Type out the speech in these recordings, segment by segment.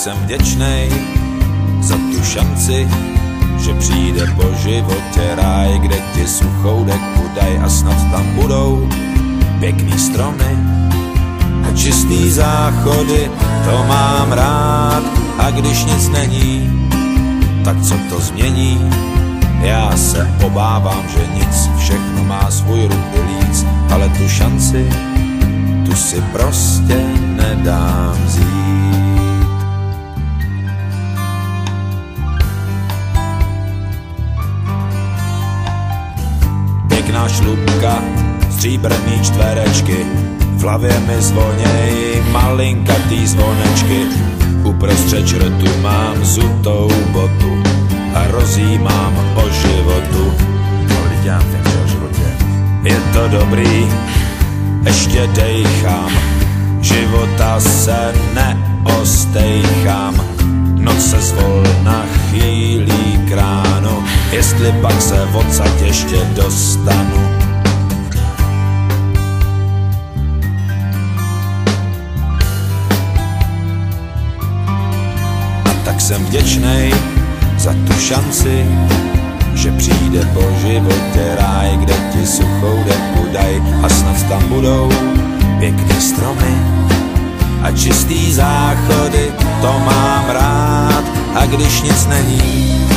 jsem vděčnej za tu šanci, že přijde po životě ráj, kde ti suchou deku daj a snad tam budou pěkný stromy a čistý záchody, to mám rád. A když nic není, tak co to změní? Já se obávám, že nic, všechno má svůj rub i líc, ale tu šanci, tu si prostě nedám vzít. Pěkná šlupka, stříbrný čtverečky, v hlavě mi zvoněj malinkatý zvonečky. Uprostřed črtu mám zutou botu a rozjímám o životu. Je to dobrý, ještě dejchám, života se neostejchám. Noc se zvolna chýlí k ránu, jestli pak se odsaď ještě dostanu. A tak jsem vděčnej za tu šanci, že přijde po životě ráj, kde ti suchou deku daj a snad tam budou pěkný stromy a čistý záchody, to mám rád. A když nic není,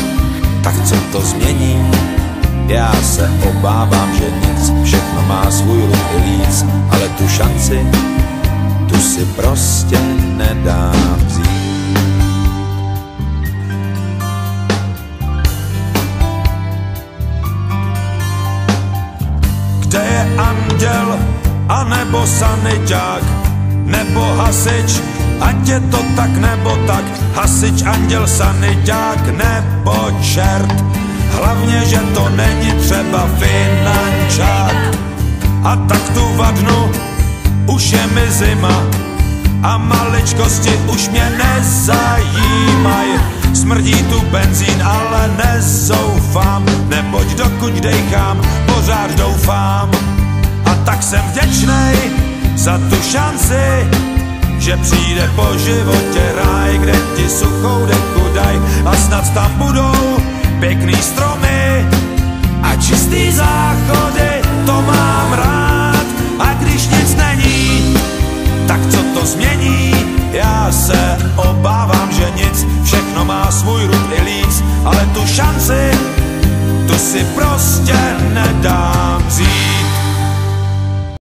tak co to změní? Já se obávám, že nic, všechno má svůj rub i líc, ale tu šanci, tu si prostě nedám vzít. Kde je anděl, anebo saniťák, nebo hasič, ať je to tak nebo tak, hasič, anděl, saniťák nebo čert. Hlavně, že to není třeba finančák. A tak tu vadnu, už je mi zima a maličkosti už mě nezajímaj. Smrdí tu benzín, ale nezoufám, neboť dokud dejchám, pořád doufám. A tak jsem vděčnej za tu šanci, že přijde po životě ráj, kde ti suchou deku daj a snad tam budou pěkný stromy a čistý záchody, to mám rád. A když nic není, tak co to změní? Já se obávám, že nic, všechno má svůj rub i líc, ale tu šanci, tu si prostě nedám vzít.